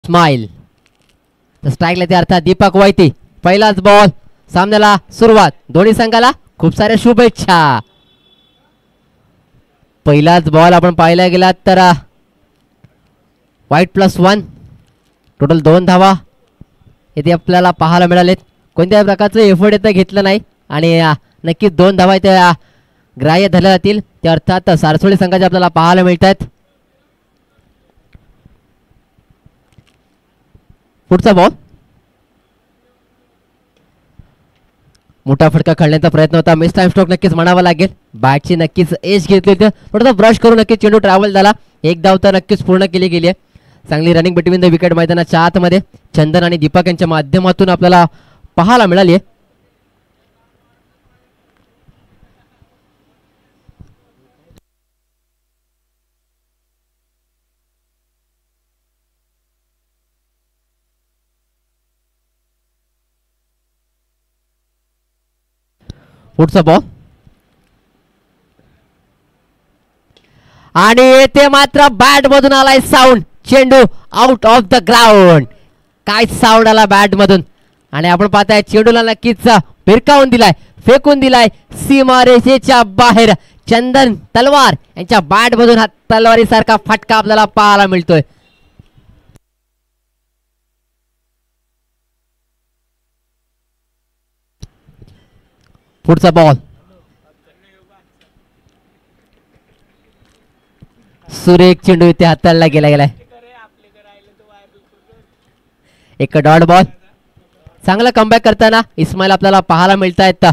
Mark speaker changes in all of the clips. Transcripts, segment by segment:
Speaker 1: Smile स्ट्राईकला ते अर्थात दीपक वैती. पहिलाच बॉल सामन्याला सुरुवात. दोन्ही संघाला खूप साऱ्या शुभेच्छा. पहिलाच बॉल आपण पाहायला गेलात तर वाईट +1 टोटल 2 धावा इथे आपल्याला पाहायला मिळालेत. कोणत्याही प्रकारचं एफर्ट इथं घेतलं नाही आणि नक्कीच 2 धावा इथे ग्राह्य धरल्या जातील. ते अर्थात सारसोळी संघाचे आपल्याला पाहायला मिळत आहेत. पुढचा बॉल मोठा फटका खेळण्याचा प्रयत्न होता. मिस टाइम स्ट्रोक नक्कीच म्हणावा लागेल. बॅटची नक्कीच एज घेतली होती. थोडासा ब्रश करून नक्कीच चेंडू ट्रॅव्हल झाला. एक धाव तर नक्कीच पूर्ण केली गेली आहे. चांगली रनिंग बिटवीन द विकेट मैदानाच्या आतमध्ये चंदन आणि दीपक यांच्या माध्यमातून आपल्याला पाहायला मिळाली आहे. पुढचा बॉल आणि येथे मात्र बॅट मधून आलाय साऊंड. चेंडू आउट ऑफ द ग्राउंड. काय साऊंड आला बॅट मधून आणि आपण पाहताय चेंडूला नक्कीच भिरकावून दिलाय, फेकून दिलाय सीमारेषेच्या बाहेर. चंदन तलवार यांच्या बॅट मधून हा तलवारी सारखा फटका आपल्याला पाहायला मिळतोय. पुढचा बॉल सुरेख चेंडू इथे हाताळला गेलाय. एक डॉट बॉल. चांगला कमबॅक करताना इस्माईल आपल्याला पाहायला मिळत आहेत.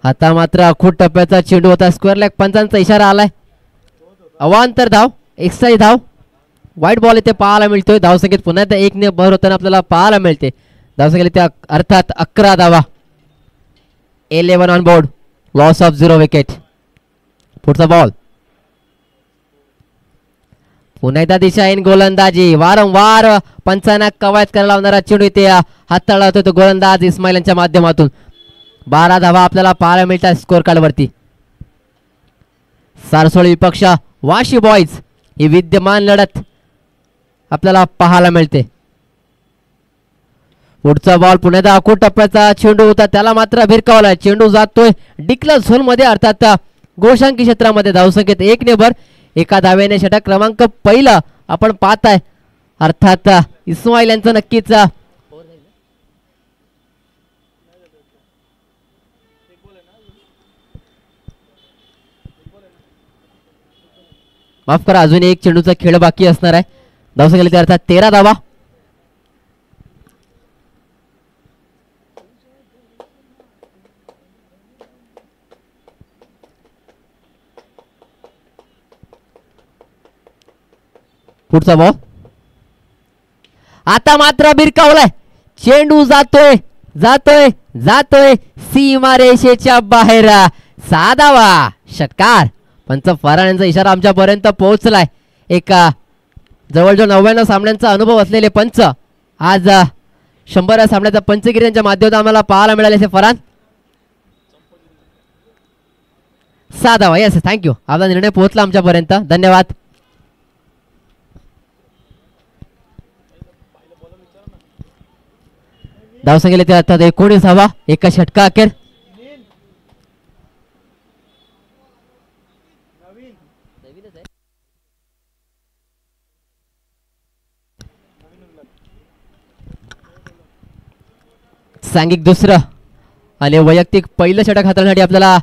Speaker 1: आता मात्र अखूट टप्प्याचा चेंडू होता. स्क्वेअर लेग पंचांचा इशारा आलाय. अवांतर धाव, एक्स्ट्रा धाव. वाईट बॉल इथे पाहायला मिळतोय. धावसंख्येत पुन्हा एकदा 1 ने भर होताना आपल्याला पाहायला मिळते. धावसंख्येत त्या अर्थात 11 धावा. 11 on board. Loss of 0 wicket. पुढचा बॉल पुन्हा एकदा दिशाहीन गोलंदाजी. वारंवार पंचांना कवायत करायला लावणारा चेंडू इथे हाताळला होतो तो गोलंदाज इस्माईल यांच्या माध्यमातून. 12 धावा आपल्याला पाहायला मिळतात स्कोर कार्ड वरती. सारसोळी विपक्ष वाशी बॉयज ही विद्यमान लढत आपल्याला पाहायला मिळते. पुढचा बॉल पुण्याचा अखूट टप्प्याचा चेंडू होता. त्याला मात्र भिरकावलाय. चेंडू जातोय डिक्लर झोन मध्ये अर्थात गोशांकी क्षेत्रामध्ये. धावसंख्येत 1 ने भर. एका धावेने षटक क्रमांक पहिला आपण पाहताय अर्थात इस्माईल यांचं नक्कीच माफ करा अजून एक चेंडूचा खेळ बाकी असणार आहे. धावसंख्या अर्थात 13 धावा. पुढचा बॉल आता मात्र भिरकावलाय. चेंडू जातोय जातोय जातोय सीमारेषेच्या बाहेर. 6 धावा. षटकार. पंच फरार यांचा इशारा आमच्यापर्यंत पोहोचलाय. एक जवळजवळ 99 सामन्यांचा अनुभव असलेले पंच आज 100 सामन्याचा पंचगिरी यांच्या माध्यमातून आम्हाला पाहायला मिळाले. फरान 6 धावा. Yes thank you. आपला निर्णय पोहोचला आमच्यापर्यंत. धन्यवाद. धावसंख्येला ते अर्थात 19 धावा. एका षटका अखेर. सांघिक दुसरं आणि वैयक्तिक पहिलं षटक हाताळण्यासाठी आपल्याला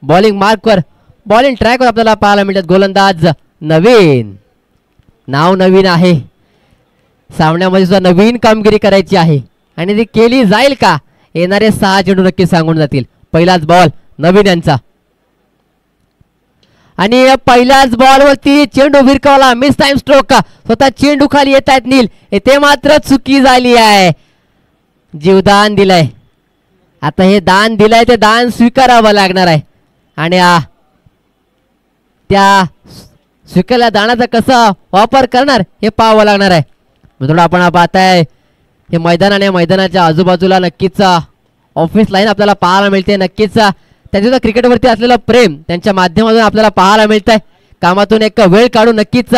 Speaker 1: बॉलिंग मार्कवर बॉलिंग ट्रॅकवर आपल्याला पाहायला मिळतात गोलंदाज नवीन. नाव नवीन आहे. सामन्यामध्ये सुद्धा नवीन कामगिरी करायची आहे आणि ती केली जाईल का येणारे 6 चेंडू नक्की सांगून जातील. पहिलाच बॉल नवीन यांचा आणि पहिल्याच बॉलवरती चेंडू भिरकावला. Miss time stroke. स्वतः चेंडू खाली येत आहेत नील. ते मात्र चुकी झाली आहे. जीवदान दिलंय. आता हे दान दिलंय ते दान स्वीकारावं लागणार आहे आणि त्या स्वीकारल्या दाणाचा कसा वापर करणार हे पाहावं लागणार आहे. मित्रांनो आपण पाहताय हे मैदानाच्या आजूबाजूला नक्कीच ऑफिस लाईन आपल्याला पाहायला मिळते. नक्कीच त्यांचं क्रिकेटवरती असलेलं प्रेम त्यांच्या माध्यमातून आपल्याला पाहायला मिळत आहे. कामातून एक वेळ काढून नक्कीच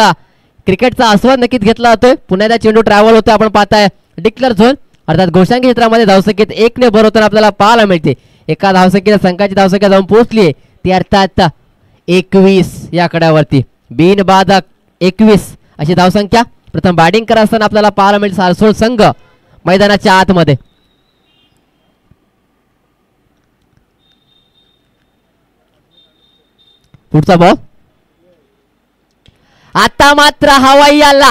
Speaker 1: क्रिकेटचा आस्वाद नक्कीच घेतला जातोय. पुन्हा एकदा चेंडू ट्रॅव्हल होतोय. आपण पाहताय डिक्लेअर झोन अर्थात घोषांकी क्षेत्रामध्ये धावसंख्येत 1 ने भर होताना आपल्याला पाहायला मिळते. एका धावसंख्येच्या संघाची धावसंख्या जाऊन पोहोचली ती अर्थात 21 या आकड्यावरती. बिनबाद 21 अशी धावसंख्या. प्रथम बॅटिंग करत असताना आपल्याला पाहायला मिळते सारसोड संघ मैदानाच्या आतमध्ये. पुढचा बॉल आता मात्र हवाई आला.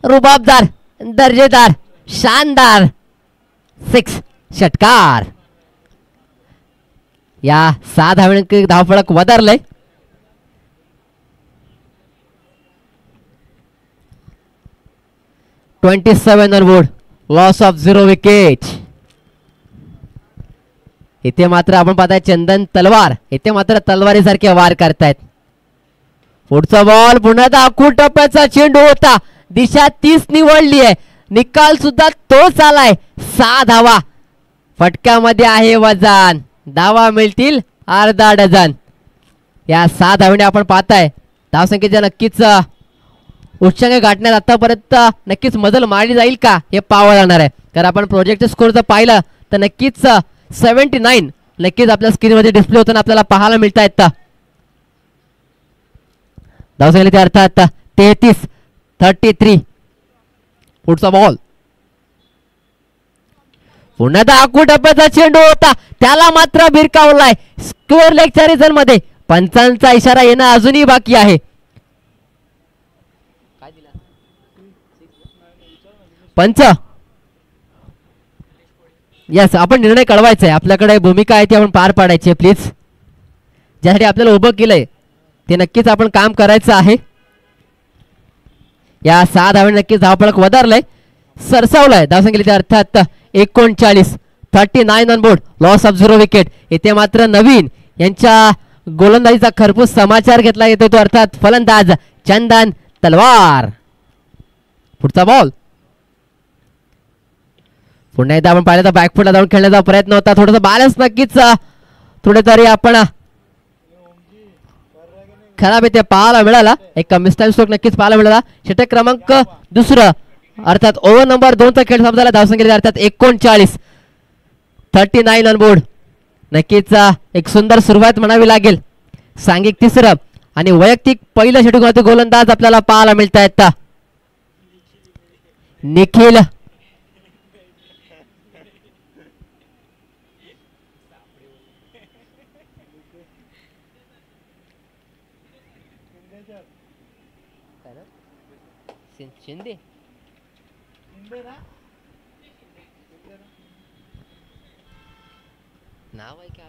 Speaker 1: रुबाबदार दर्जेदार शानदार 6 षटकार. या 6 धावांनी धावफलक वधारलंय. $27 on board. Loss of 0 wicket. इथे मात्र आपण पाहताय चंदन तलवार इथे मात्र तलवारीसारखे वार करतायत. पुढचा बॉल पुन्हा आखूड टप्प्याचा चेंडू होता. दिशा 30 निवडली आहे. निकाल सुद्धा तोच आलाय. 6 धावा. फटक्यामध्ये आहे वजन. धावा मिळतील अर्धा डझन. या 6 धावांनी आपण पाहताय धावसंख्येच्या नक्कीच उच्चांक गाठण्यात आतापर्यंत नक्कीच मजल मारली जाईल का हे पाहावं लागणार आहे. कारण आपण प्रोजेक्ट स्कोर जर पाहिलं तर नक्कीच 79 नक्कीच आपल्या स्क्रीनमध्ये डिस्प्ले होताना आपल्याला पाहायला मिळत आहेत. धावसंख्या अर्थात 33. पुढचा बॉल पुन्हा आखूड टप्प्याचा चेंडू होता. त्याला मात्र भिरकावलाय. स्क्वेअर लेगच्या रिझन मध्ये. पंचांचा इशारा येणं अजूनही बाकी आहे. पंच यस आपण निर्णय कळवायचा आहे. आपल्याकडे भूमिका आहे ती आपण पार पाडायची आहे प्लीज. ज्यासाठी आपल्याला उभं केलंय ते नक्कीच आपण काम करायचं आहे. या 6 धावांनी नक्कीच धावफलक वधारलंय. सरसावलाय धावसंख्येच्या अर्थात 39. 39 on board. Loss of 0 wicket. इथे मात्र नवीन यांच्या गोलंदाजीचा खरपूस समाचार घेतला येतो तो अर्थात फलंदाज चंदन तलवार. पुढचा बॉल पुन्हा एकदा आपण पाहिलं तर बॅकफुटला जाऊन खेळण्याचा प्रयत्न होता. थोडंसं बॅलन्स नक्कीच थोडे तरी आपण खराब इथे पाहायला मिळाला. एक मिसटाइम स्ट्रोक नक्कीच पाहायला मिळाला. षटक क्रमांक 2 अर्थात ओव्हर नंबर 2 चा खेळ संपला. धावसंख्येच्या अर्थात 39. 39 ऑन बोर्ड. नक्कीच एक सुंदर सुरुवात म्हणावी लागेल. सांघिक 3रं आणि वैयक्तिक पहिलं षटकातील गोलंदाज आपल्याला पाहायला मिळत आहेत. निखिल शिंदे नाव आहे का?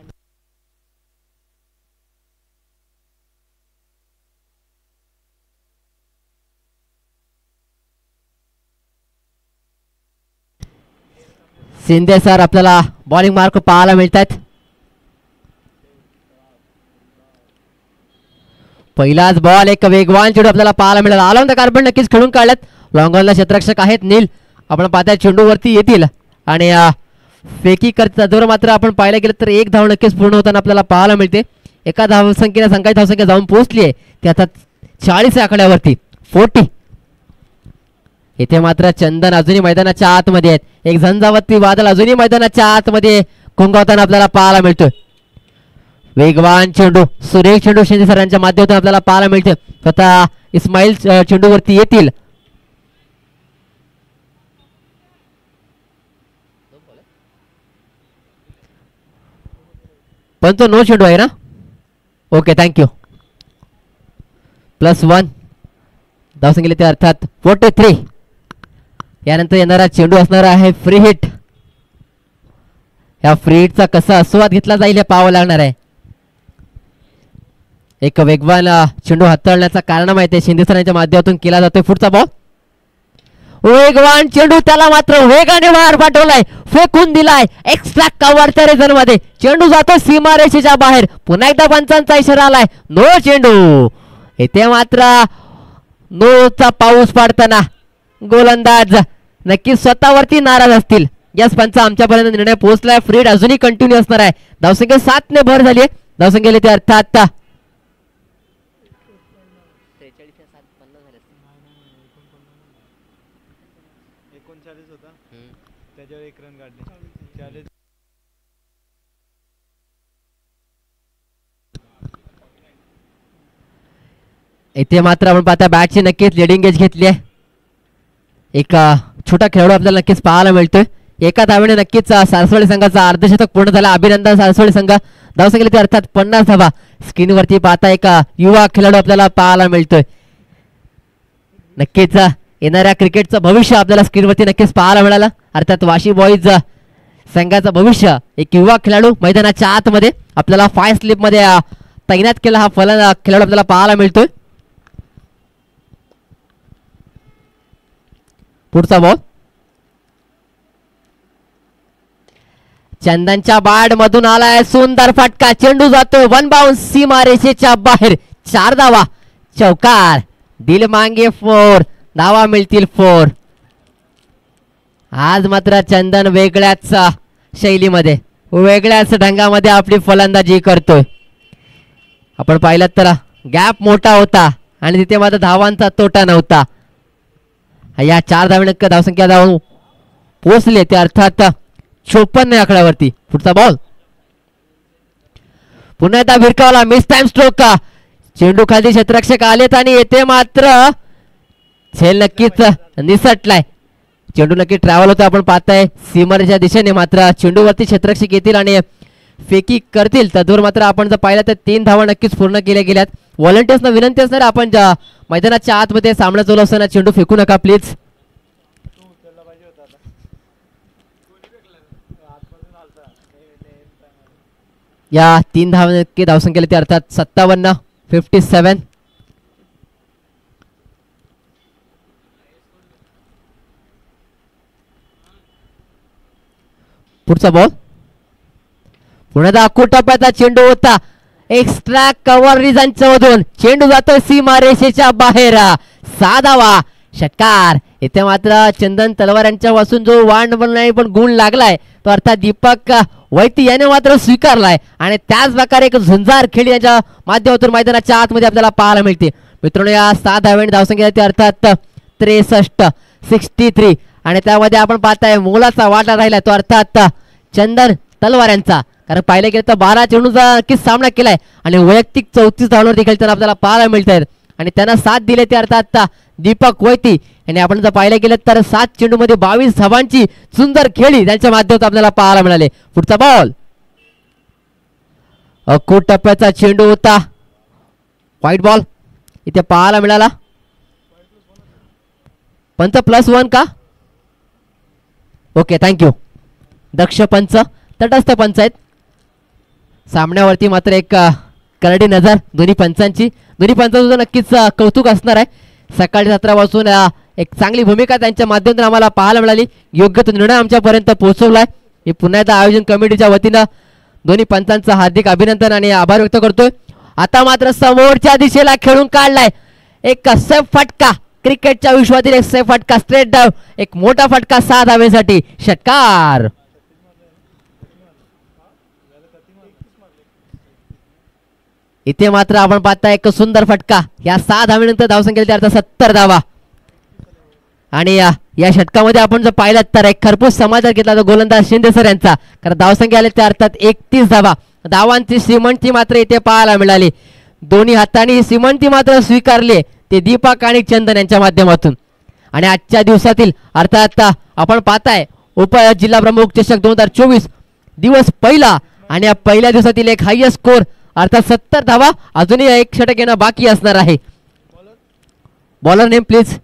Speaker 1: शिंदे सर आपल्याला बॉलिंग मार्क पाहायला मिळतात. पहिलाच बॉल एक वेगवान चेंडू आपल्याला पाहायला मिळाला. ऑल ऑन द कार्पेट नक्कीच खेळून काढल्यात. लॉंग ऑनला क्षेत्ररक्षक आहेत नील. आपण पाहताय चेंडू वरती येतील आणि फेकी करता जोर मात्र आपण पाहायला गेलं तर 1 धाव नक्कीच पूर्ण होताना आपल्याला पाहायला मिळते. एका धावसंख्येला संघाची धावसंख्या जाऊन पोहोचली आहे ती आता 40 आकड्यावरती 40. इथे मात्र चंदन अजूनही मैदानाच्या आतमध्ये आहेत. एक झंझावती वादळ अजूनही मैदानाच्या आतमध्ये घुंगावताना आपल्याला पाहायला मिळतोय. वेगवान चेंडू सुरेख चेंडू शिंदे सरांच्या माध्यमातून आपल्याला पाहायला मिळते. स्वतः इस्माईल चेंडूवरती येतील. पण तो नो चेंडू आहे ना. Okay thank you. +1 धावसंख्येला ते अर्थात 43. यानंतर येणारा चेंडू असणार आहे फ्री हिट. या फ्री हिटचा कसा आस्वाद घेतला जाईल हे पाहावं लागणार आहे. एक वेगवान चेंडू हाताळण्याचा कारनामा आहे ते शिंदे सरांच्या माध्यमातून केला जातोय. पुढचा बॉल वेगवान चेंडू त्याला मात्र वेगाने बाहेर पाठवलाय. फेकून दिलाय एक्स्ट्रा कव्हरच्या रिझन मध्ये. चेंडू जातो सीमारेषेच्या बाहेर. पुन्हा एकदा पंचांचा इशारा आलाय. नो चेंडू. इथे मात्र नोचा पाऊस पडताना गोलंदाज नक्की स्वतःवरती नाराज असतील. यस पंच, आमच्यापर्यंत निर्णय पोहोचलाय. फ्रीड अजूनही कंटिन्यू असणार आहे. धावसंख्या 7 ने भर झाली आहे. धावसंख्या ते अर्थात
Speaker 2: 39 होता, त्याच्यावर 1 रन काढले.
Speaker 1: इथे मात्र आपण पाहता बॅटची नक्कीच लिडिंग एज घेतली आहे. एक छोटा खेळाडू आपल्याला नक्कीच पाहायला मिळतोय. एका धावेने नक्कीच सारसवडी संघाचा अर्धशतक पूर्ण झाला. अभिनंदन सारसवडी संघ. धावसंख्या ते अर्थात 50 धावा. स्क्रीनवरती पाहता एक युवा खेळाडू आपल्याला पाहायला मिळतोय. नक्कीच येणाऱ्या क्रिकेटचं भविष्य आपल्याला स्क्रीनवरती नक्कीच पाहायला मिळालं. अर्थात वाशी बॉईज संघाचं भविष्य एक युवा खेळाडू मैदानाच्या आतमध्ये आपल्याला 5 स्लिपमध्ये तैनात केला हा खेळाडू आपल्याला पाहायला मिळतोय. पुढचा बॉल चंदनच्या बाड मधून आलाय. सुंदर फटका. चेंडू जातोय 1 बाउन्स सीमा रेषेच्या बाहेर. 4 धावा. चौकार. दिल मांगे 4 धावा मिळतील 4. आज मात्र चंदन वेगळ्याच शैलीमध्ये वेगळ्याच ढंगामध्ये आपली फलंदाजी करतोय. आपण पाहिलं तर गॅप मोठा होता आणि तिथे मात्र धावांचा तोटा नव्हता. या 4 धावेने धावसंख्या धावून पोहोचले ते अर्थात 54 आकड्यावरती. पुढचा बॉल पुन्हा एकदा भिरकावला. Miss time stroke. चेंडू खाली क्षेत्ररक्षक आलेत आणि येथे मात्र झेल नक्कीच निसटलाय. चेंडू नक्की ट्रॅव्हल होतो. आपण पाहताय सीमारेच्या दिशेने मात्र चेंडूवरती क्षेत्ररक्षक येतील आणि फेकी करतील. तद्वर मात्र आपण जर पाहिलं तर 3 धावा नक्कीच पूर्ण केल्या गेल्यात. व्हॉलंटियर्सना विनंती असणार आपण मैदानाच्या आतमध्ये सामना चालू असताना चेंडू फेकू नका प्लीज. या 3 धावा नक्की धावसंख्येला ते अर्थात 57. पुढचा बॉल पुन्हा दाखवू टप्प्याचा चेंडू होता. एक्स्ट्रा कव्हर रिझनच्या मधून चेंडू जातोय सीमा रेषेच्या बाहेर. 6 धावा. षटकार. इथे मात्र चंदन तलवार यांच्या पासून जो वांड नाही पण गुण लागलाय तो अर्थात दीपक वैती याने मात्र स्वीकारलाय आणि त्याच प्रकारे एक झुंजार खेळी यांच्या माध्यमातून मैदानाच्या आतमध्ये आपल्याला पाहायला मिळते. मित्रांनो या 7 धाव्यांनी धावसंख्या ते अर्थात 63 आणि त्यामध्ये आपण पाहताय मोलाचा वाटा राहिला तो अर्थात चंदन तलवार यांचा. कारण पाहिलं गेलं तर 12 चेंडूचा नक्कीच सामना केलाय आणि वैयक्तिक 34 धावांवरती खेळताना आपल्याला पाहायला मिळत आहेत आणि त्यांना 7 दिले ते अर्थात दीपक वैती आणि आपण जर पाहिलं गेलं तर 7 चेंडूमध्ये 22 धावांची सुंदर खेळी त्यांच्या माध्यमातून आपल्याला पाहायला मिळाले. पुढचा बॉल अकोट टप्प्याचा चेंडू होता. व्हाईट बॉल इथे पाहायला मिळाला. पंच +1 का? Okay thank you. दक्ष पंच तटस्थ पंच आहेत. सामन्यावरती मात्र एक करडी नजर दोन्ही पंचांची. दोन्ही पंचांचं नक्कीच कौतुक असणार आहे. सकाळी 17 वाजून एक चांगली भूमिका त्यांच्या माध्यमातून आम्हाला पाहायला मिळाली. योग्य तो निर्णय आमच्यापर्यंत पोहोचवलाय. मी पुन्हा एकदा आयोजन कमिटीच्या वतीनं दोन्ही पंचांचं हार्दिक अभिनंदन आणि आभार व्यक्त करतोय. आता मात्र समोरच्या दिशेला खेळून काढलाय एक सेफ फटका. क्रिकेटच्या विश्वातील एक सेफ फटका. स्ट्रेट डाव. एक मोठा फटका 6 धावेसाठी. षटकार. इथे मात्र आपण पाहता एक सुंदर फटका. या 6 धावेनंतर धावसंख्या अर्थ 70 धावा आणि या षटकामध्ये आपण जर पाहिलं तर एक खरपूस समाचार घेतला तर गोलंदाज शिंदे सर यांचा. कारण धावसंख्या आले ते अर्थात 31 धावा. धावांची श्रीमंती मात्र इथे पाहायला मिळाली. दोन्ही हातांनी श्रीमंती मात्र स्वीकारली ते दीपक आणि चंदन यांच्या माध्यमातून. आणि आजच्या दिवसातील अर्थात आपण पाहताय उप जिल्हा प्रमुख चषक 2024 दिवस पहिला आणि या पहिल्या दिवसातील एक हायएस्ट स्कोर अर्थात 70 धावा. अजूनही एक षटक येणं बाकी असणार आहे. Bowler name please.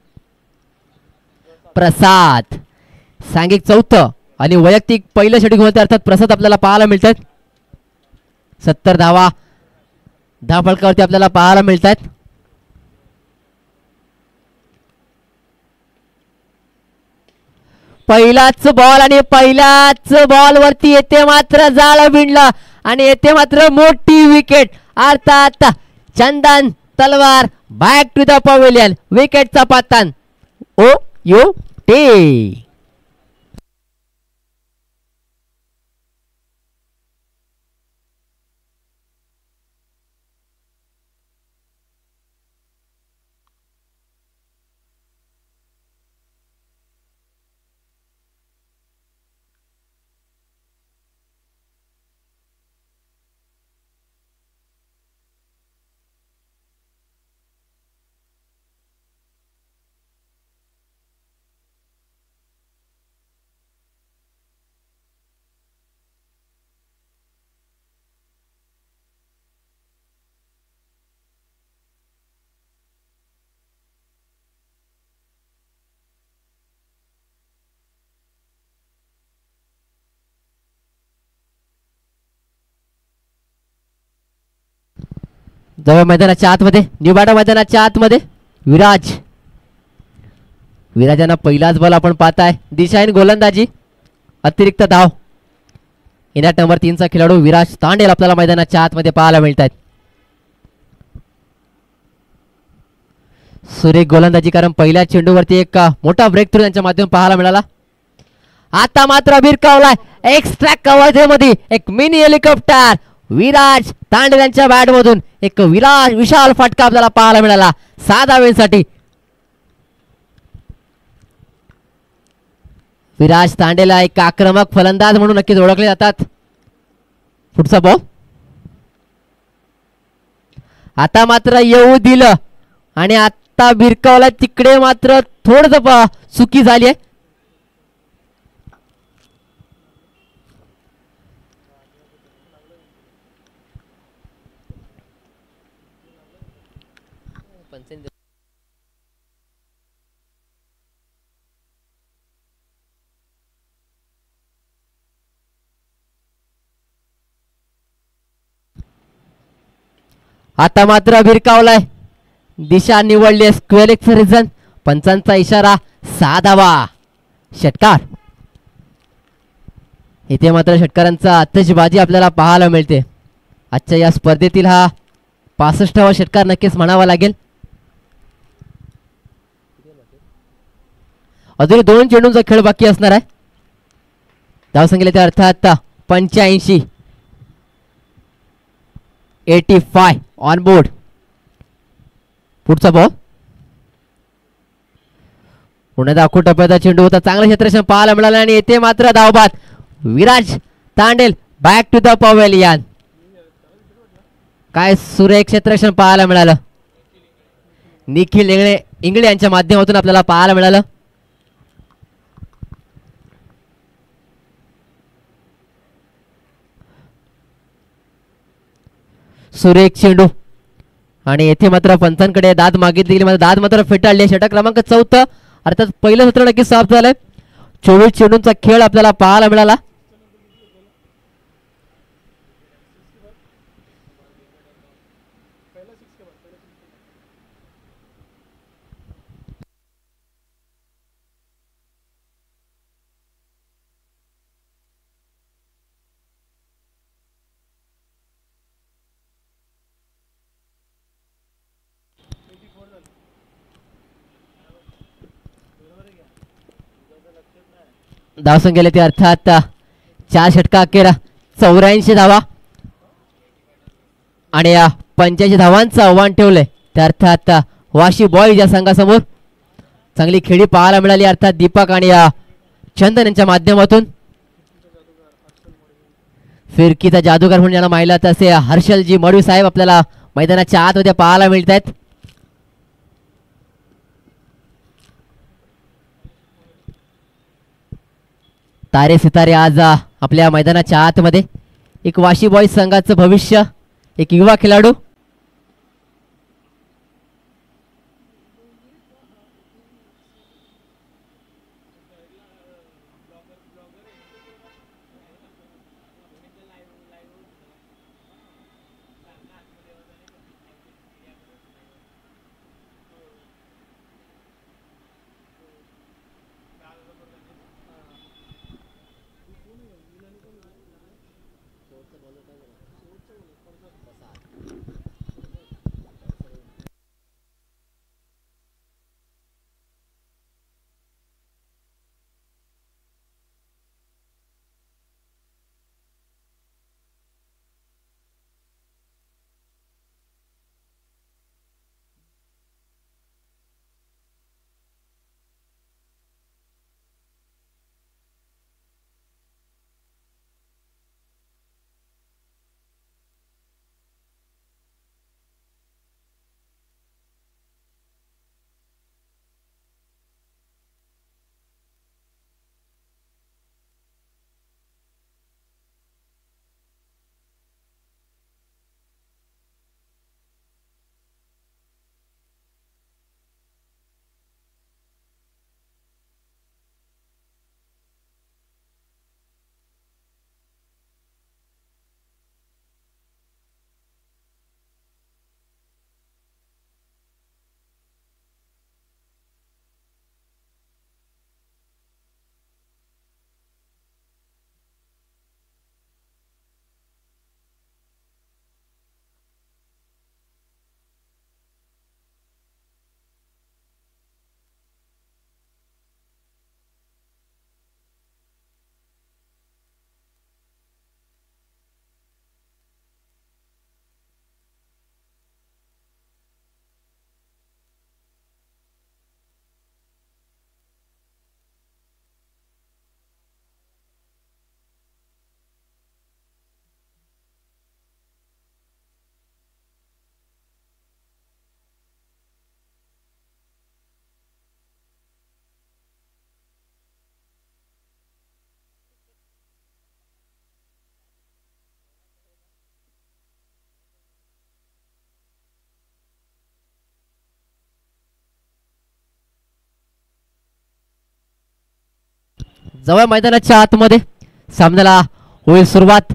Speaker 1: प्रसाद. सांघिक 4थं आणि वैयक्तिक पहिलं षटक होतं अर्थात प्रसाद आपल्याला पाहायला मिळतात. 70 धावा फलकावरती आपल्याला पाहायला मिळतात. पहिलाच बॉल आणि पहिल्याच बॉल वरती येते मात्र जाळ भिडलं आणि येथे मात्र मोठी विकेट. अर्थात Chandan Talwar back to the pavilion. विकेटचा पातान. O U T. जवळ मैदानाच्या आतमध्ये, निवाडा मैदानाच्या आतमध्ये विराज. विराजांना पहिलाच बॉल आपण पाहताय. दिशाहीन गोलंदाजी, अतिरिक्त धाव. इनाट नंबर 3 चा खेळाडू विराज तांडेल आपल्याला मैदानाच्या आतमध्ये पाहायला मिळत आहेत. सुरेख गोलंदाजी, कारण पहिल्या चेंडूवरती एक मोठा ब्रेक थ्रू त्यांच्या माध्यमातून पाहायला मिळाला. आता मात्र भिरकावलाय एक्स्ट्रा कव्हरमध्ये एक मिनी हेलिकॉप्टर. विराज तांडेल यांच्या बॅट मधून एक विशाल फटका आपल्याला पाहायला मिळाला 6 धावेसाठी. विराज तांडेला एक आक्रमक फलंदाज म्हणून नक्कीच ओळखले जातात. पुढचा बॉल आता मात्र येऊ दिलं आणि आता भिरकावला तिकडे मात्र थोडं चुकी झाली आहे. आता मात्र भिरकावलाय. दिशा निवडली स्क्वेअर रिझन. पंचांचा इशारा 6 धावा. षटकार. इथे मात्र षटकारांचा आतषबाजी आपल्याला पाहायला मिळते. आजच्या या स्पर्धेतील हा 65वा षटकार नक्कीच म्हणावा लागेल. अजून 2 चेंडूंचा खेळ बाकी असणार आहे. धावसंख्येला त्या अर्थात 85. 85 ऑन बोर्ड. पुढचा बॉल पुन्हा दाखवू टप्प्याचा चेंडू होता. चांगलं क्षेत्ररक्षण पाहायला मिळालं आणि येथे मात्र धावबाद. Viraj Tandel back to the pavilion. काय सुरेख क्षेत्ररक्षण पाहायला मिळालं. निखिल इंगळे यांच्या माध्यमातून आपल्याला पाहायला मिळालं. सुरेख चेंडू आणि येथे मात्र पंचांकडे दाद मागितली गेली. दाद मात्र फेटाळली. षटक क्रमांक 4 अर्थात पहिलं सत्र नक्की साफ झालंय. 24 चेंडूंचा खेळ आपल्याला पाहायला मिळाला. धावसंख्येला ते अर्थात 4 षटका अखेर 84 धावा आणि 85 धावांचं आव्हान ठेवलंय. त्या अर्थात वाशी बॉईज या संघासमोर चांगली खेळी पाहायला मिळाली. अर्थात दीपक आणि चंदन यांच्या माध्यमातून. फिरकीचा जादूगार म्हणून ज्यांना माहिला तसे हर्षलजी मडवी साहेब आपल्याला मैदानाच्या आतमध्ये पाहायला मिळत आहेत. तारे सितारे आज आपल्या मैदानाच्या आतमध्ये. एक वाशी बॉईज संघाचं भविष्य, एक युवा खेळाडू. जवळ मैदानाच्या आतमध्ये सामन्याला होईल सुरुवात.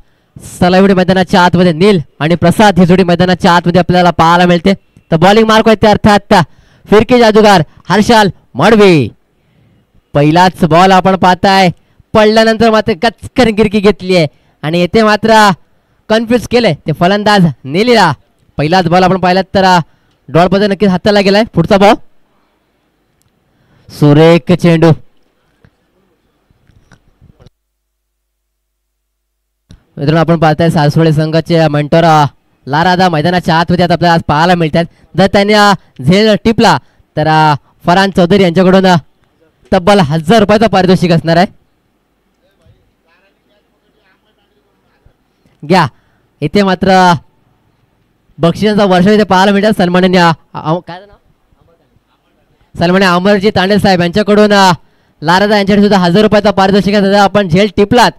Speaker 1: सलाईवडी मैदानाच्या आतमध्ये नील आणि प्रसाद ही जोडी मैदानाच्या आतमध्ये आपल्याला पाहायला मिळते. तर बॉलिंग मार्क होते अर्थात फिरकी जादूगार हर्षाल मडवी. पहिलाच बॉल आपण पाहताय, पडल्यानंतर मात्र कचकन गिरकी घेतली आहे आणि येथे मात्र कन्फ्युज केलंय ते फलंदाज नीलीला. पहिलाच बॉल आपण पाहिलात तर डॉलमध्ये नक्कीच हाताला गेलाय. पुढचा बॉल सुरेख चेंडू. मित्रांनो आपण पाहताय सासवडे संघाचे मेंटॉर लारादा मैदानाच्या आतमध्ये आता आपल्याला आज पाहायला मिळतात. जर त्यांनी झेल टिपला तर फरहान चौधरी यांच्याकडून तब्बल 1000 रुपयाचा पारितोषिक असणार आहे. घ्या इथे मात्र बक्षिसांचा वर्ष इथे पाहायला मिळतात. सन्माननीय सन्माननीय अमरजी तांडेल साहेब यांच्याकडून लारादा यांच्याकडे सुद्धा 1000 रुपयाचा पारितोषिक. आपण झेल टिपलात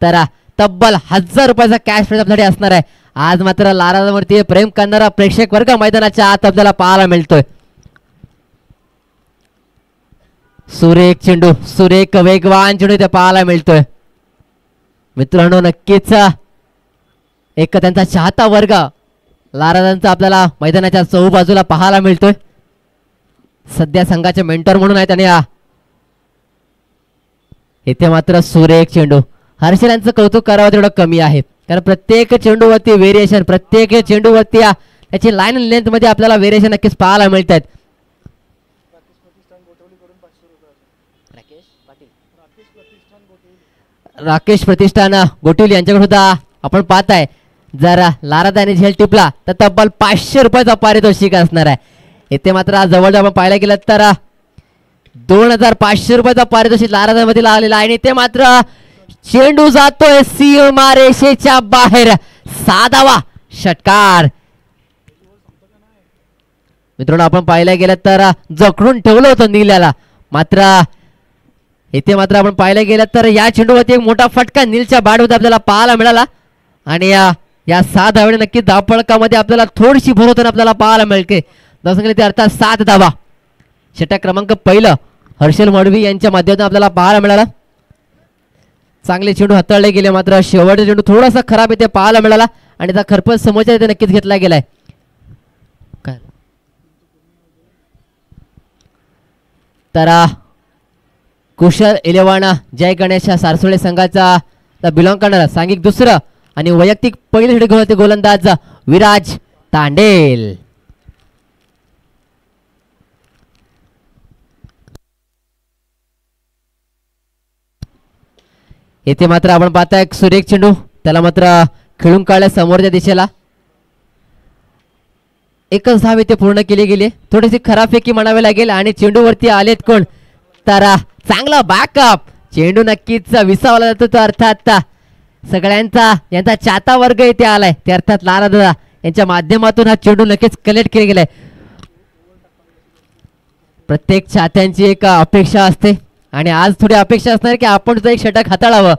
Speaker 1: तर तब्बल 1000 रुपयाचा कॅश प्राइज आपल्याकडे असणार आहे. आज मात्र लारादावरती प्रेम करणारा प्रेक्षक वर्ग मैदानाच्या आत आपल्याला पाहायला मिळतोय. सुरेख चेंडू, सुरेख वेगवान चेंडू इथे पाहायला मिळतोय. मित्रांनो नक्कीच एक त्यांचा चाहता वर्ग लारादांचा आपल्याला मैदानाच्या चहूबाजूला पाहायला मिळतोय. सध्या संघाचे मेंटर म्हणून आहेत आणि इथे मात्र सुरेख चेंडू. हर्षल यांचं कौतुक करावं तेवढं कमी आहे, कारण प्रत्येक चेंडूवरती व्हेरिएशन, प्रत्येक चेंडूवरती त्याची लाईन लेंथ मध्ये आपल्याला व्हेरिएशन नक्कीच पाहायला मिळतात. राकेश प्रतिष्ठान गोटिवली यांच्याकडे सुद्धा आपण पाहताय जर लारादा आणि झेल टिपला तर तब्बल 500 रुपयाचा पारितोषिक असणार आहे. इथे मात्र जवळजवळ आपण पाहायला गेलं तर 2500 रुपयाचा पारितोषिक लारादा मध्ये आलेला आहे. आणि इथे मात्र चेंडू जातोय सीमारेषेच्या बाहेर. 6वा षटकार. मित्रांनो आपण पाहायला गेलं तर जखडून ठेवलं होतं नीलला, मात्र इथे मात्र आपण पाहायला गेलं तर या चेंडूवरती एक मोठा फटका नीलच्या बॅटमध्ये आपल्याला पाहायला मिळाला. आणि या 6 धावेने नक्की धावफलकामध्ये आपल्याला थोडीशी भर होताना आपल्याला पाहायला मिळते. ते अर्थात 7 धावा. षटक क्रमांक पहिलं हर्षल मडवी यांच्या माध्यमातून आपल्याला पाहायला मिळाला. चांगले चेंडू हाताळले गेले, मात्र शेवटचा चेंडू थोडासा खराब इथे पाहायला मिळाला आणि त्याचा खरपच समोरच्या इथे नक्कीच घेतला गेलाय. तर कुशल 11 जय गणेश सारसोळे संघाचा बिलॉंग करणारा सांघिक दुसरं आणि वैयक्तिक पहिले षटक घेऊन गोलंदाज विराज तांडेल. येथे मात्र आपण पाहताय सुरेख चेंडू, त्याला मात्र खेळून काढल्या समोरच्या दिशेला. एकच धाव इथे पूर्ण केली गेली. थोडीशी खराब फेकी म्हणावी लागेल आणि चेंडूवरती आलेत कोण तर चांगला बॅकअप. चेंडू नक्कीच विसावला जातो तो अर्थात सगळ्यांचा यांचा चाहता वर्ग इथे आलाय, ते अर्थात लारादा यांच्या माध्यमातून हा चेंडू नक्कीच कलेक्ट केला गेलाय. प्रत्येक चाहत्यांची एक अपेक्षा असते आणि आज थोडी अपेक्षा असणार की आपण सुद्धा एक षटक हाताळावं.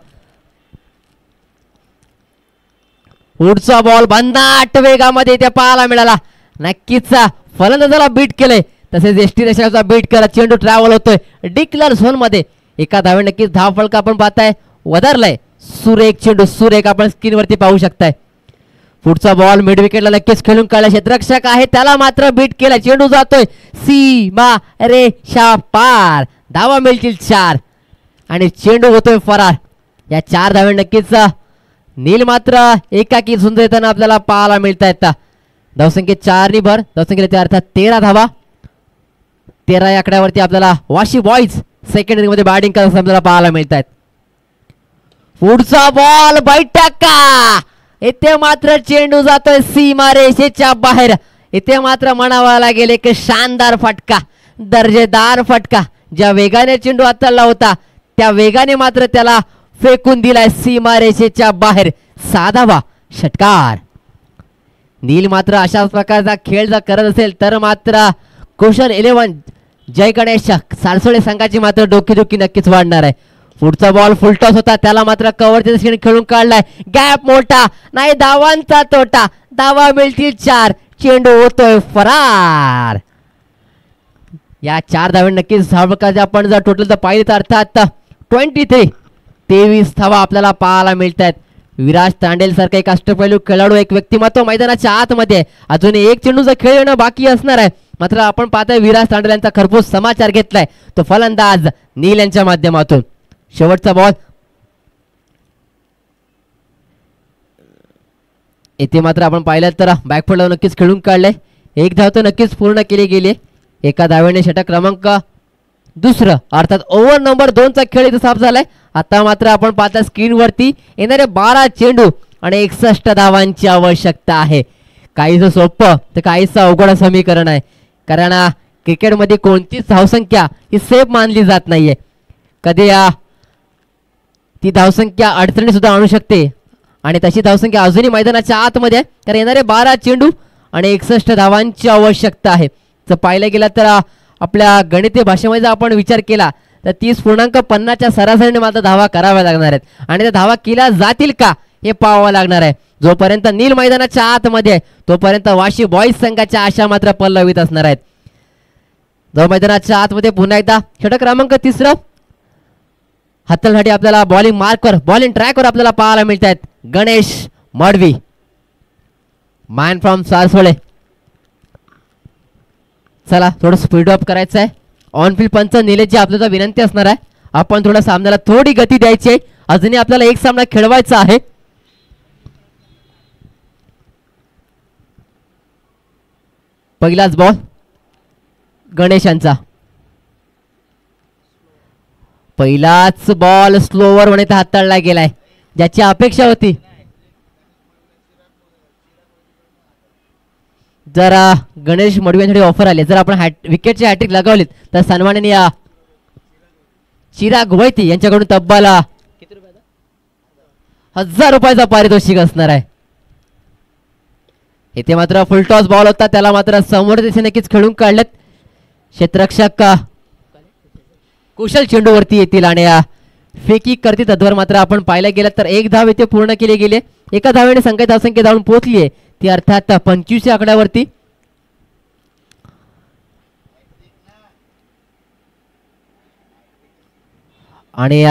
Speaker 1: पुढचा बॉल भन्नाट वेगामध्ये इथे पाहायला मिळाला. नक्कीच फलंदाजाला बीट केलंय, तसेच एसटी रेषेचा बीट करत चेंडू ट्रॅव्हल होतोय डिक्लेअर झोन मध्ये. एका धावे नक्कीच धाव फलक आपण पाहताय वधारलाय. सुरेख चेंडू, सुरेख आपण स्क्रीनवरती पाहू शकताय. पुढचा बॉल मिड विकेटला नक्कीच खेळून काढला. क्षेत्ररक्षक आहे त्याला मात्र बीट केला. चेंडू जातोय सीमा रेषा पार. धावा मिळतील 4 आणि चेंडू होतोय फरार. या 4 धावे नक्कीच नील मात्र एकाकी झुंज येताना आपल्याला पाहायला मिळत आहेत. धावसंख्येत 4 नि भर. धावसंख्येत अर्थात 13 धावा. 13 या आकड्यावरती आपल्याला वाशी बॉईज सेकंड इनिंग मध्ये बॅटिंग करताना आपल्याला पाहायला मिळत आहेत. पुढचा बॉल बैठका. इथे मात्र चेंडू जातोय सीमा रेषेच्या बाहेर. इथे मात्र म्हणावा लागेल एक शानदार फटका, दर्जेदार फटका. ज्या वेगाने चेंडू हाताळला होता त्या वेगाने मात्र त्याला फेकून दिलाय सीमा रेषेच्या बाहेर. 6वा षटकार. नील मात्र अशाच प्रकारचा खेळ जर करत असेल तर मात्र कुशल 11 जय गणेश सारसोळे संघाची मात्र डोकेदुखी नक्कीच वाढणार आहे. पुढचा बॉल फुलटॉस होता, त्याला मात्र कव्हरच्या दिशेने खेळून काढलाय. गॅप मोठा नाही, धावांचा तोटा. धावा मिळतील 4. चेंडू होतोय फरार. या 4 धावे नक्कीच आपण जर टोटल जर पाहिजे तर अर्थात 23 23 धावा आपल्याला पाहायला मिळत आहेत. विराज तांडेल सारखा एक अष्टपैलू खेळाडू, एक व्यक्तिमत्व मैदानाच्या आतमध्ये आहे. अजून एक चेंडूचा खेळ येणं बाकी असणार आहे. मात्र आपण पाहतोय विराज तांडेल यांचा खरपूस समाचार घेतलाय तो फलंदाज नील यांच्या माध्यमातून. शेवटचा बॉल इथे मात्र आपण पाहिलं तर बॅकफुटला नक्कीच खेळून काढले. एक धाव तर नक्कीच पूर्ण केली गेली. एका धावेने षटक क्रमांक दुसरं अर्थात ओव्हर नंबर 2 चा खेळ इथे साफ झालाय. आता मात्र आपण पाहता स्क्रीनवरती येणारे 12 चेंडू आणि 61 धावांची आवश्यकता आहे. काहीसं सोपं तर काहीसं अवघड समीकरण आहे. कारण क्रिकेटमध्ये कोणतीच धावसंख्या ही सेफ मानली जात नाहीये. कधी ती धावसंख्या अडचणी सुद्धा आणू शकते आणि तशी धावसंख्या अजूनही मैदानाच्या आतमध्ये आहे. तर येणारे 12 चेंडू आणि 61 धावांची आवश्यकता आहे. जर पाहिलं गेलं तर आपल्या गणितीय भाषेमध्ये जर आपण विचार केला तर 30.50च्या सरासरीने मात्र धावा कराव्या लागणार आहेत आणि त्या धावा केल्या जातील का हे पाहावं लागणार आहे. जोपर्यंत नील मैदानाच्या आतमध्ये आहे तोपर्यंत वाशी बॉईज संघाच्या आशा मात्र पल्लवीत असणार आहेत. जो मैदानाच्या आतमध्ये पुन्हा एकदा षटक क्रमांक 3 हाताळण्यासाठी आपल्याला बॉलिंग मार्कवर बॉलिंग ट्रॅकवर आपल्याला पाहायला मिळत आहेत गणेश मडवी, मॅन फ्रॉम सारसोळे. चला थोडं स्पीड अप करायचं आहे. ऑन फील्ड पंच निलेशजी आपल्याला विनंती असणार आहे आपण थोडा सामन्याला थोडी गती द्यायची आहे. अजूनही आपल्याला एक सामना खेळवायचा आहे. पहिलाच बॉल गणेशांचा. पहिलाच बॉल स्लोवर मध्ये हाताळला गेलाय ज्याची अपेक्षा होती. जर गणेश मडवी यांसाठी ऑफर आले, जर आपण विकेटची हॅट्रिक लगावलीत तर सन्माननीय चिराग वैती यांच्याकडून तब्बल 1000 रुपयाचा पारितोषिक असणार आहे. इथे मात्र फुल टॉस बॉल होता त्याला मात्र समोर दिशे नक्कीच खेळून काढलेत. क्षेत्ररक्षक कुशल चेंडूवरती येतील आणि फेकी करते तद्वार मात्र आपण पाहायला गेलं तर एक धाव इथे पूर्ण केली गेली. एका धावेने संख्या धावसंख्या जाऊन पोहोचली आहे ती अर्थात 25 या आकड्यावरती. आणि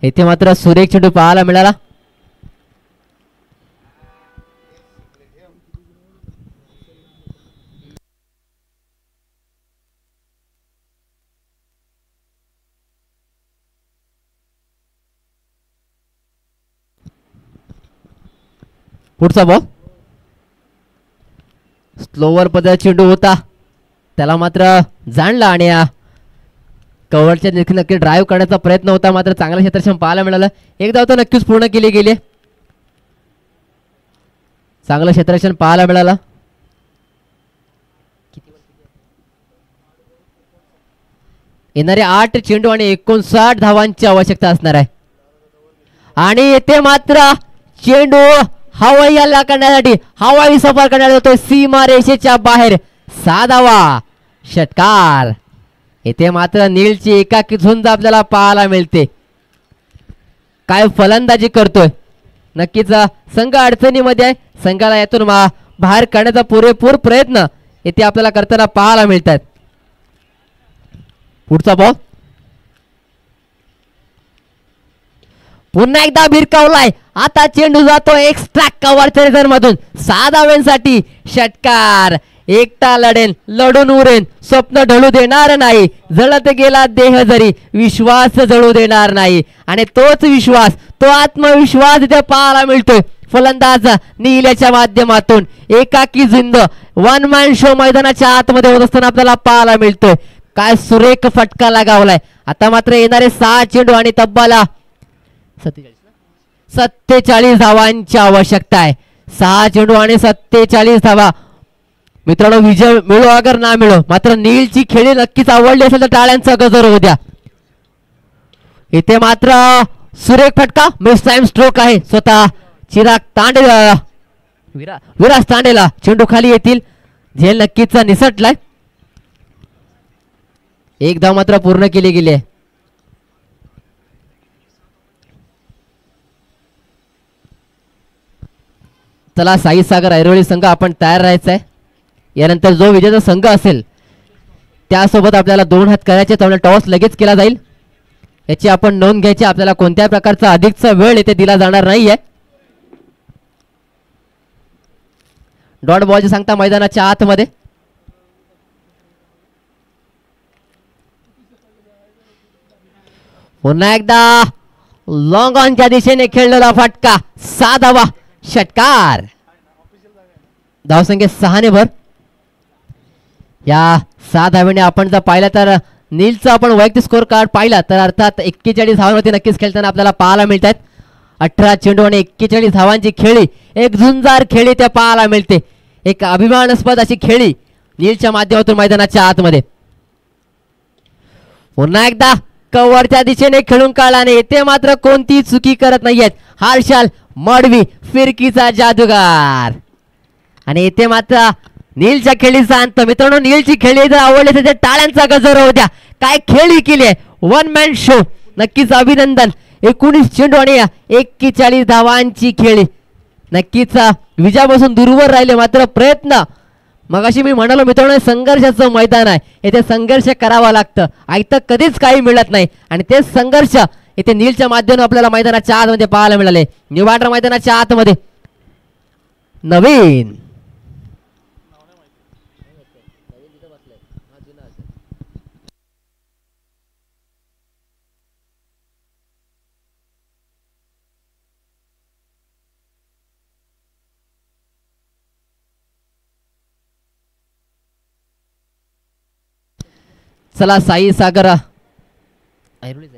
Speaker 1: इथे मात्र सुरेख चेंडू पाहायला मिळाला. पुढचा बॉल स्लोवर पद्धत चेंडू होता त्याला मात्र जाणला आणि कव्हरच्या नक्की ड्राईव्ह करण्याचा प्रयत्न होता मात्र चांगलं क्षेत्ररक्षण पाहायला मिळालं. एक धाव तर नक्कीच पूर्ण केली गेली. चांगलं क्षेत्ररक्षण पाहायला मिळालं. येणारे 8 चेंडू आणि 59 धावांची आवश्यकता असणार आहे. आणि येथे मात्र चेंडू हवाई हल्ला करण्यासाठी हवाई सफर करण्यात येतोय सीमा रेषेच्या बाहेर. 6 धावा षटकार. इथे मात्र नीलची एकाकी झुंज आपल्याला पाहायला मिळते. काय फलंदाजी करतोय. नक्कीच संघ अडचणीमध्ये आहे. संघाला यातून बाहेर काढण्याचा पुरेपूर प्रयत्न इथे आपल्याला करताना पाहायला मिळतात. पुढचा बॉल पुन्हा एकदा भिरकावलाय. आता चेंडू जातो एक्स्ट्रा कव्हर मधून 6 धाव्यांसाठी षटकार. एकटा लढेन लढून उरेन स्वप्न ढळू देणार नाही. जळत गेला देह जरी विश्वास जळू देणार नाही. आणि तोच विश्वास तो आत्मविश्वास इथे पाहायला मिळतोय फलंदाज नीलच्या माध्यमातून. एकाकी जिंद वन मॅन शो मैदानाच्या आतमध्ये होत असताना आपल्याला पाहायला मिळतोय. काय सुरेख फटका लगावलाय. आता मात्र येणारे 6 चेंडू आणि तब्बल 47 धावांची आवश्यकता आहे. 6 चेंडू आणि 47 धावा. मित्रांनो विजय मिळो अगर ना मिळो मात्र नीलची खेळी नक्कीच आवडली असेल तर टाळ्यांचा गजर होऊ द्या. इथे मात्र सुरेख फटका मिस टाइम स्ट्रोक आहे. स्वतः चिराग तांडे विराज तांडेला चेंडू खाली येतील. झेल नक्कीच निसटलाय. एक धाव मात्र पूर्ण केली गेली आहे. चला साई सागर ऐरोळी संघ आपण तयार राहायचा आहे. यानंतर जो विजेता संघ असेल त्यासोबत आपल्याला 2 हात करायचे त्यामुळे टॉस लगेच केला जाईल. याची आपण नोंद घ्यायची. आपल्याला कोणत्याही प्रकारचा अधिकचा वेळ इथे दिला जाणार नाहीये. डॉट बॉलची सांगता मैदानाच्या आतमध्ये. पुन्हा एकदा लॉंग ऑनच्या दिशेने खेळलेला फटका, 6 धावा, षटकार. धावसंख्या 6 ने भर. या 6 धावेने आपण जर पाहिलं तर नीलचा आपण वैयक्तिक स्कोर कार्ड पाहिला तर अर्थात 41 धावांवरती नक्कीच खेळताना आपल्याला पाहायला मिळत आहेत. 18 चेंडू आणि 41 धावांची खेळी, एक झुंजार खेळी ते पाहायला मिळते. एक अभिमानास्पद अशी खेळी नीलच्या माध्यमातून मैदानाच्या आतमध्ये. पुन्हा एकदा कव्हरच्या दिशेने खेळून काढला आणि येथे मात्र कोणती चुकी करत नाहीयेत हर्षल मडवी, फिरकीचा जादूगार. आणि येथे मात्र नीलच्या खेळीचा अंत. मित्रांनो, नीलची खेळी जर आवडली तर टाळ्यांचा गजर होऊ द्या. काय खेळी केली आहे, वन मॅन शो. नक्कीच अभिनंदन. 19 चेंडू आणि 41 धावांची खेळी. नक्कीच विजयापासून दूरवर राहिले मात्र प्रयत्न. मगाशी मी म्हणालो मित्रांनो, संघर्षाचं मैदान आहे. येथे संघर्ष करावा लागतं. आयतं कधीच काही मिळत नाही आणि तेच संघर्ष इथे नीलच्या माध्यमातून आपल्याला मैदानाच्या आतमध्ये पाहायला मिळाले. निवाडा मैदानाच्या आतमध्ये नवीन. चला साई सागर ऐरोली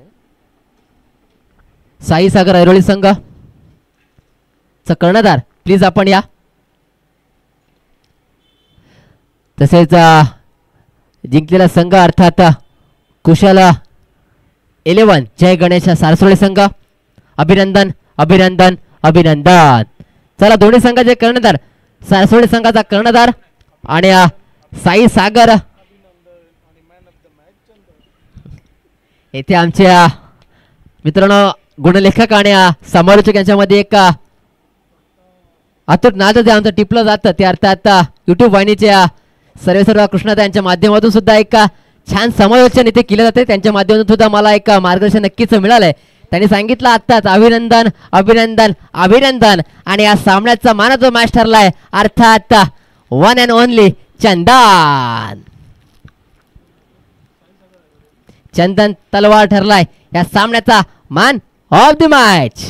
Speaker 1: संघ चा कर्णधार प्लीज आपण या. तसेच जिंकलेला संघ अर्थात कुशल 11 जय गणेश सारसोळे संघ. अभिनंदन अभिनंदन अभिनंदन. चला दोन्ही संघाचे कर्णधार, सारसोळे संघाचा कर्णधार आणि साई सागर. येथे आमच्या मित्रांनो गुणलेखक आणि समालोचक यांच्यामध्ये एक अतूट नातं जे आमचं टिपलं जातं ते अर्थात युट्यूब वाहिनीचे सर्व कृष्णादा यांच्या माध्यमातून सुद्धा एक छान समालोचन इथे केलं जाते. त्यांच्या माध्यमातून सुद्धा मला एक मार्गदर्शन नक्कीच मिळालंय. त्यांनी सांगितलं आत्ताच अभिनंदन अभिनंदन अभिनंदन. आणि या सामन्याचा मानाचा मॅच ठरलाय अर्थात वन अँड ओनली चंदन. चंदन तलवार ठरलाय या सामन्याचा मॅन ऑफ द मॅच.